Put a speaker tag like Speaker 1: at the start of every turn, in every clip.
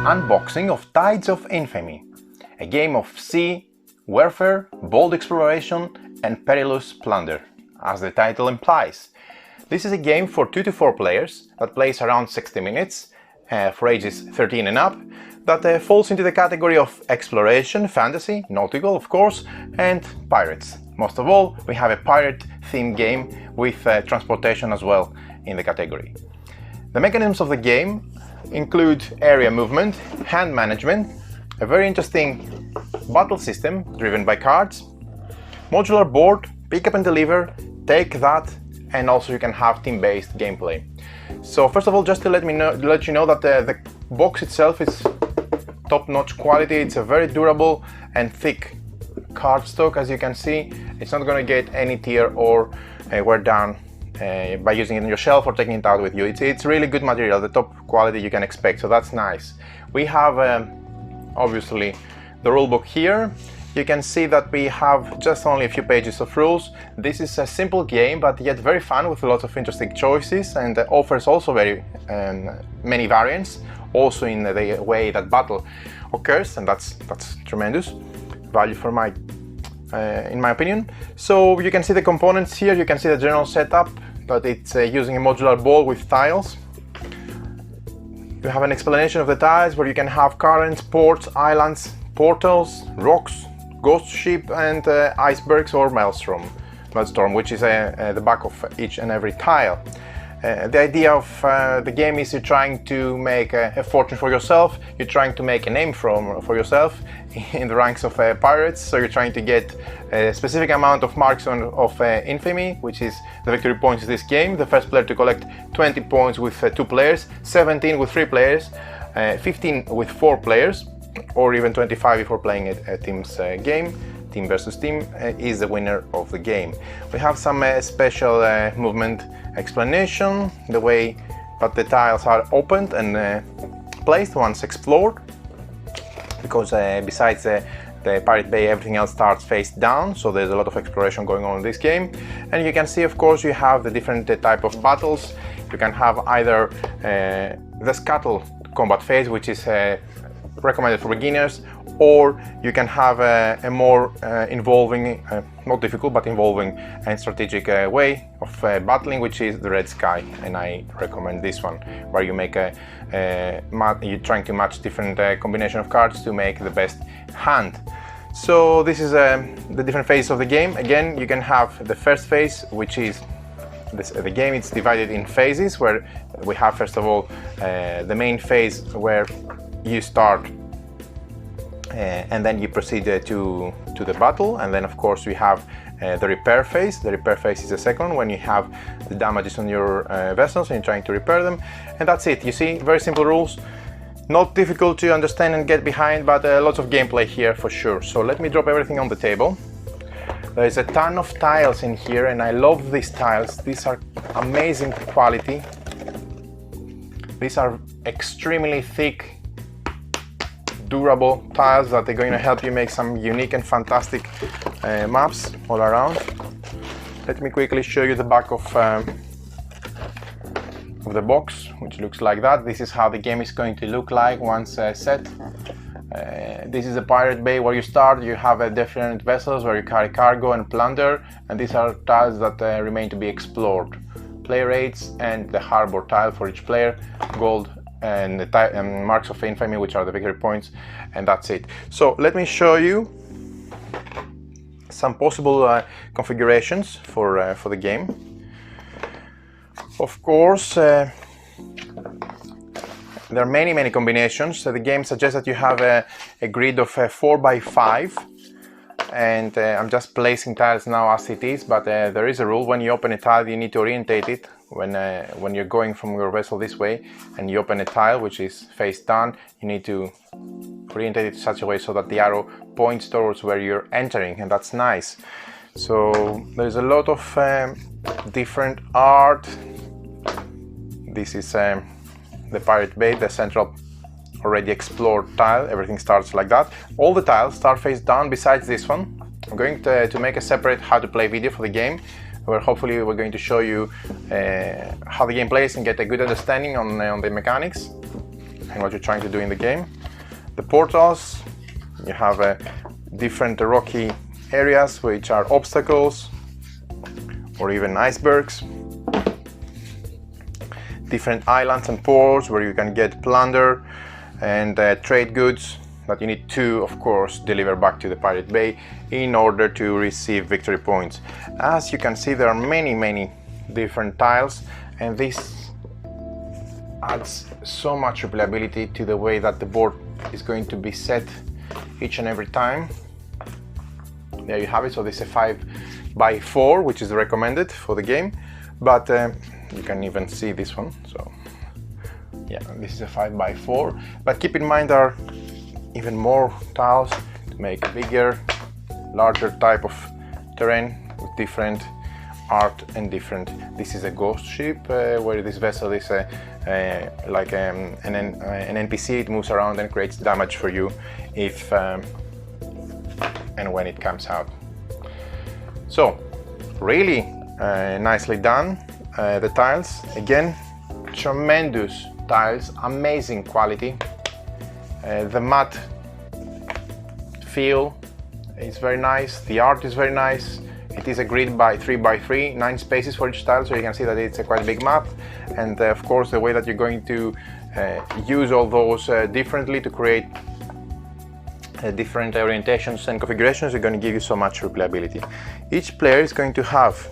Speaker 1: unboxing of Tides of Infamy, a game of sea, warfare, bold exploration and perilous plunder, as the title implies. This is a game for 2 to 4 players that plays around 60 minutes, for ages 13 and up, that falls into the category of exploration, fantasy, nautical of course, and pirates. Most of all, we have a pirate-themed game with transportation as well in the category. The mechanisms of the game include area movement, hand management, a very interesting battle system driven by cards, modular board, pick up and deliver, take that, and also you can have team-based gameplay. So first of all, just to let you know that the box itself is top-notch quality. It's a very durable and thick cardstock, as you can see. It's not going to get any tear or wear down by using it on your shelf or taking it out with you. It's really good material, the top quality you can expect, so that's nice. We have obviously the rulebook here. You can see that we have just only a few pages of rules. This is a simple game, but yet very fun with lots of interesting choices, and offers also very many variants, also in the way that battle occurs, and that's tremendous value for in my opinion. So you can see the components here, you can see the general setup, but it's using a modular board with tiles. You have an explanation of the tiles where you can have currents, ports, islands, portals, rocks, ghost ship, and icebergs or maelstrom, which is the back of each and every tile. The idea of the game is you're trying to make a fortune for yourself, you're trying to make a name for yourself in the ranks of pirates, so you're trying to get a specific amount of marks of infamy, which is the victory points in this game. The first player to collect 20 points with 2 players, 17 with 3 players, 15 with 4 players, or even 25 if we're playing a team's game. Team versus team is the winner of the game. We have some special movement explanation, the way that the tiles are opened and placed once explored, because besides the pirate bay, everything else starts face down, so there's a lot of exploration going on in this game. And you can see, of course, you have the different type of battles. You can have either the scuttle combat phase, which is recommended for beginners, or you can have a more involving, not difficult, but involving and strategic way of battling, which is the Red Sky, and I recommend this one, where you make you're trying to match different combination of cards to make the best hand. So this is the different phases of the game. Again, you can have the first phase, which is the game. It's divided in phases, where we have first of all the main phase where you start and then you proceed to the battle, and then of course we have the repair phase. The repair phase is the second, when you have the damages on your vessels and you're trying to repair them, and that's it. You see, very simple rules, not difficult to understand and get behind, but lots of gameplay here for sure. So let me drop everything on the table. There is a ton of tiles in here, and I love these tiles. These are amazing quality. These are extremely thick, durable tiles that are going to help you make some unique and fantastic maps all around. Let me quickly show you the back of the box, which looks like that. This is how the game is going to look like once set. This is a pirate bay where you start. You have different vessels where you carry cargo and plunder, and these are tiles that remain to be explored. Player rates and the harbor tile for each player, gold, and the marks of infamy, which are the victory points, and that's it. So let me show you some possible configurations for the game. Of course, there are many combinations. So the game suggests that you have a grid of 4 by 5, and I'm just placing tiles now as it is, but there is a rule. When you open a tile, you need to orientate it. When you're going from your vessel this way and you open a tile which is face down, you need to orientate it in such a way so that the arrow points towards where you're entering, and that's nice. So there's a lot of different art. This is the pirate bay, the central already explored tile. Everything starts like that. All the tiles start face down besides this one. I'm going to make a separate how to play video for the game, where hopefully we're going to show you how the game plays and get a good understanding on the mechanics and what you're trying to do in the game. the portals. You have different rocky areas which are obstacles or even icebergs. Different islands and ports where you can get plunder and trade goods that you need to, of course, deliver back to the Pirate Bay in order to receive victory points. As you can see, there are many different tiles, and this adds so much replayability to the way that the board is going to be set each and every time. There you have it. So this is a 5x4, which is recommended for the game, but you can even see this one. So yeah, this is a 5x4, but keep in mind there are even more tiles to make a bigger, larger type of terrain with different art and different. This is a ghost ship where this vessel is like an NPC. It moves around and creates damage for you if and when it comes out. So really nicely done. The tiles, again, tremendous tiles, amazing quality. The matte feel is very nice, the art is very nice. It is a grid by 3x3, 9 spaces for each tile, so you can see that it's a quite big map. And of course the way that you're going to use all those differently to create different orientations and configurations are going to give you so much replayability. Each player is going to have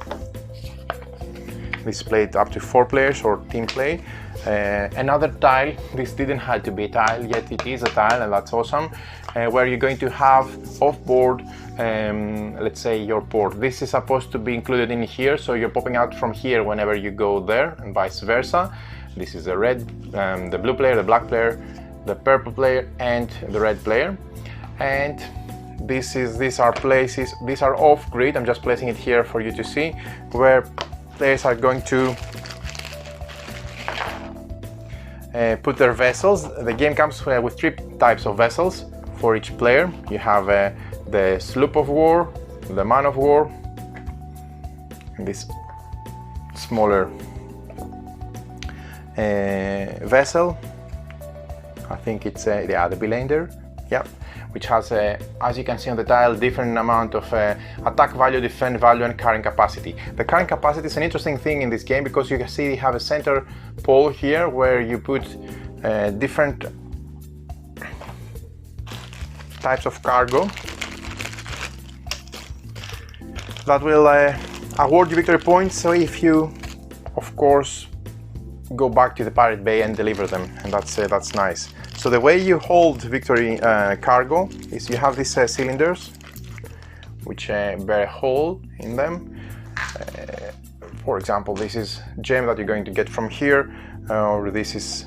Speaker 1: this played up to 4 players or team play. Another tile, this didn't have to be a tile, yet it is a tile, and that's awesome, where you're going to have off-board, let's say your port. This is supposed to be included in here, so you're popping out from here whenever you go there, and vice versa. This is the red, the blue player, the black player, the purple player, and the red player. And these are places, these are off-grid. I'm just placing it here for you to see, where players are going to put their vessels. The game comes with 3 types of vessels for each player. You have the sloop of war, the man of war, and this smaller vessel. I think it's the Belander, yeah, which has, as you can see on the tile, different amount of attack value, defend value, and carrying capacity. The carrying capacity is an interesting thing in this game because you can see you have a center pole here where you put different types of cargo that will award you victory points. So if you, of course, go back to the Pirate Bay and deliver them, and that's nice. So the way you hold victory cargo is you have these cylinders which bear a hole in them. For example, this is gem that you're going to get from here, or this is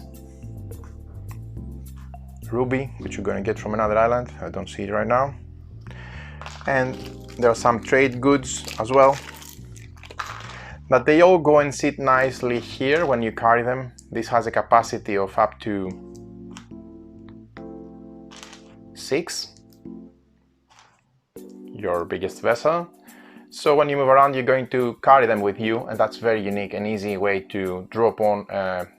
Speaker 1: ruby which you're going to get from another island. I don't see it right now. And there are some trade goods as well, but they all go and sit nicely here when you carry them. This has a capacity of up to 6, your biggest vessel. So when you move around, you're going to carry them with you, and that's very unique and easy way to drop on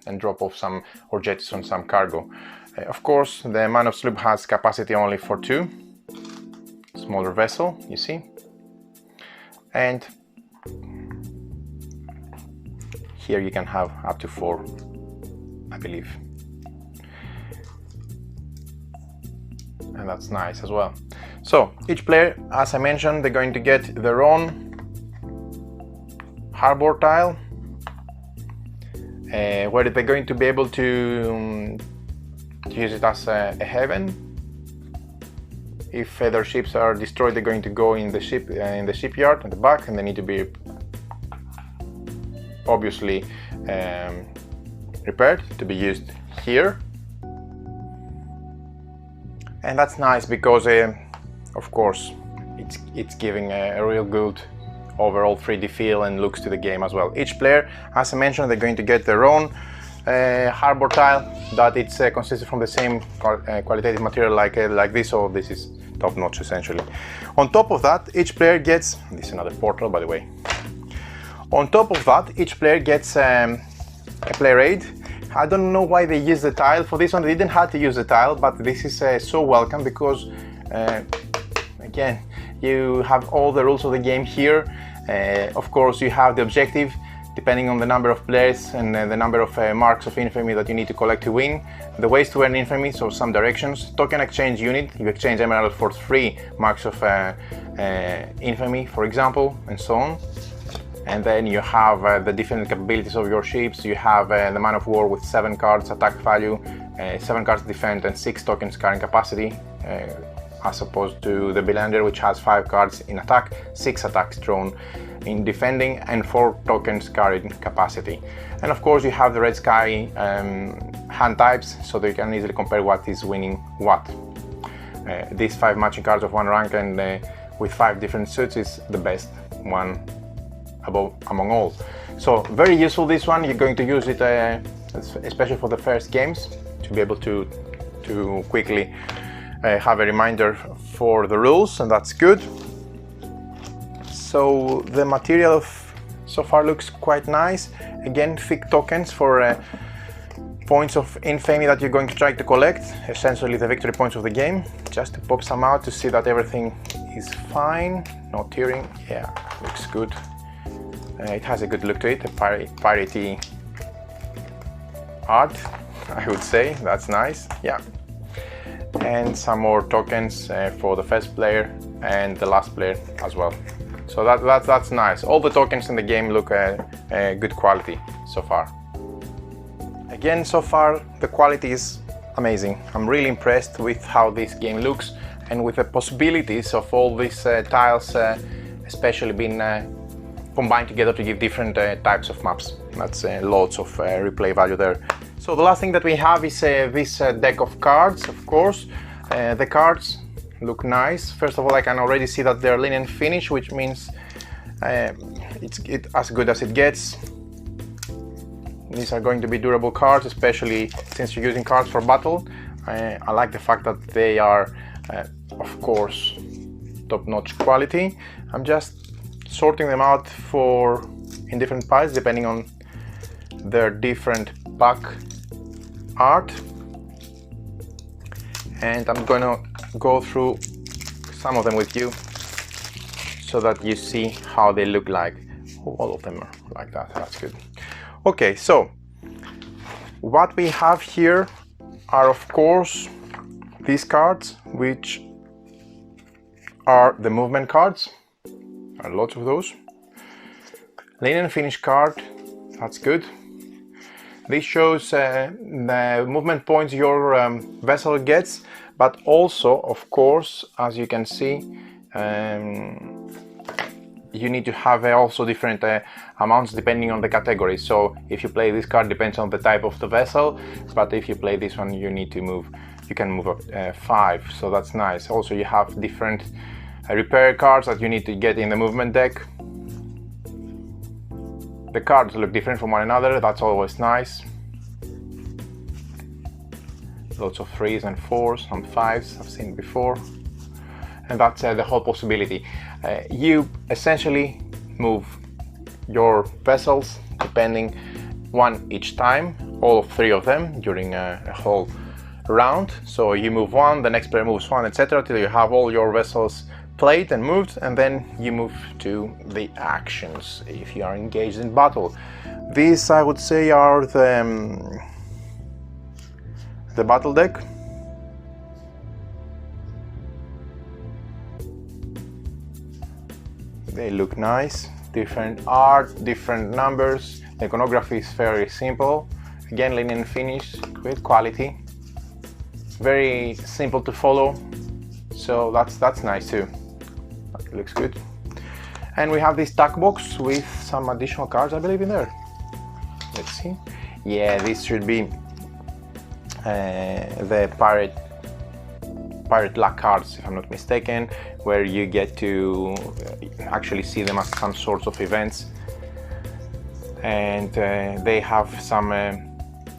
Speaker 1: and drop off some or jettison some cargo. Of course, the man of sloop has capacity only for 2, smaller vessel, you see, and here you can have up to 4, I believe. And that's nice as well. So each player, as I mentioned, they're going to get their own harbor tile, where they're going to be able to use it as a haven. If their ships are destroyed, they're going to go in the shipyard in the back, and they need to be obviously repaired to be used here. And that's nice because, of course, it's giving a real good overall 3D feel and looks to the game as well. Each player, as I mentioned, they're going to get their own harbor tile that it's consisted from the same qualitative material like this, so this is top notch essentially. On top of that, each player gets, this is another portal by the way. On top of that, each player gets a player aid I don't know why they use the tile. For this one they didn't have to use the tile, but this is so welcome because again, you have all the rules of the game here. Of course, you have the objective depending on the number of players and the number of marks of infamy that you need to collect to win. The ways to earn infamy, so some directions. Token exchange unit, you exchange emerald for 3 marks of infamy, for example, and so on. And then you have the different capabilities of your ships. You have the man of war with 7 cards attack value, 7 cards defend, and 6 tokens carrying capacity, as opposed to the Belander, which has 5 cards in attack, 6 attacks drawn in defending, and 4 tokens carrying capacity. And of course you have the red sky hand types, so that you can easily compare what is winning what. These 5 matching cards of 1 rank and with 5 different suits is the best one among all. So very useful, this one. You're going to use it especially for the first games, to be able to quickly have a reminder for the rules, and that's good. So the material so far looks quite nice. Again, thick tokens for points of infamy that you're going to try to collect, essentially the victory points of the game. Just to pop some out to see that everything is fine, no tearing. Yeah, looks good. It has a good look to it, a piratey art, I would say. That's nice, yeah. And some more tokens for the first player and the last player as well. So that's nice. All the tokens in the game look good quality so far. Again, so far the quality is amazing. I'm really impressed with how this game looks and with the possibilities of all these tiles, especially being combined together to give different types of maps. That's lots of replay value there. So the last thing that we have is this deck of cards, of course. The cards look nice. First of all, I can already see that they're linen finish, which means it's as good as it gets. These are going to be durable cards, especially since you're using cards for battle. I like the fact that they are, of course, top-notch quality. I'm just sorting them out in different piles depending on their different pack art, and I'm going to go through some of them with you so that you see how they look like. Oh, all of them are like that. That's good. Okay, so what we have here are, of course, these cards, which are the movement cards. There are lots of those. Linen finish card, that's good. This shows the movement points your vessel gets, but also, of course, as you can see, you need to have also different amounts depending on the category. So if you play this card, depends on the type of the vessel, but if you play this one, you need to move. You can move up 5, so that's nice. Also, you have different repair cards that you need to get in the movement deck. The cards look different from one another, that's always nice. Lots of 3s and 4s, some 5s I've seen before. And that's the whole possibility. You essentially move your vessels depending one each time, all of 3 of them during a whole round. So you move 1, the next player moves 1, etc. till you have all your vessels played and moved, and then you move to the actions if you are engaged in battle. These, I would say, are the battle deck. They look nice, different art, different numbers. The iconography is very simple. Again, linen finish, great quality, very simple to follow. So that's nice too. It looks good. And we have this tack box with some additional cards, I believe, in there. Let's see. Yeah, this should be the pirate luck cards, if I'm not mistaken, where you get to actually see them as some sorts of events. And they have some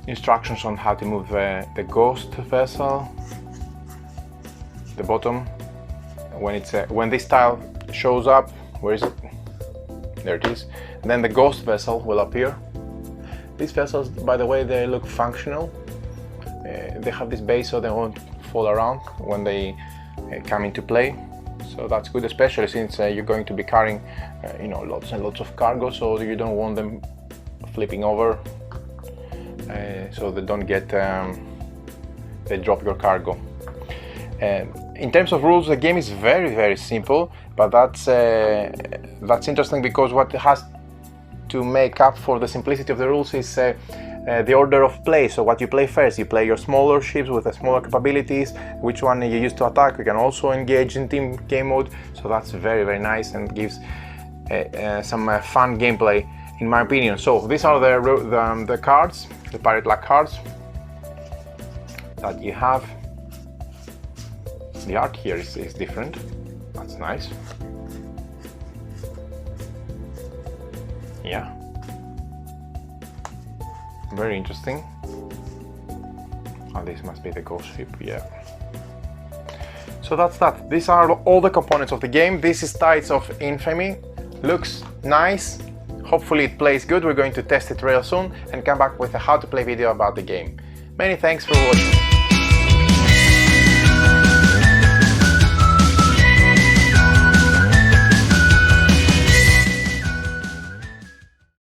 Speaker 1: instructions on how to move the ghost vessel. The bottom. When this tile shows up, where is it? There it is. Then the ghost vessel will appear. These vessels, by the way, they look functional. They have this base so they won't fall around when they come into play. So that's good, especially since you're going to be carrying you know, lots and lots of cargo, so you don't want them flipping over, so they don't get they drop your cargo. In terms of rules, the game is very simple, but that's interesting because what has to make up for the simplicity of the rules is the order of play. So what you play first, you play your smaller ships with the smaller capabilities, which one you use to attack. You can also engage in team game mode, so that's very nice and gives some fun gameplay, in my opinion. So these are the cards, the pirate luck cards that you have. The art here is different, that's nice. Yeah, very interesting. Oh, this must be the ghost ship, yeah. So that's that. These are all the components of the game. This is Tides of Infamy. Looks nice. Hopefully it plays good. We're going to test it real soon and come back with a how to play video about the game. Many thanks for watching.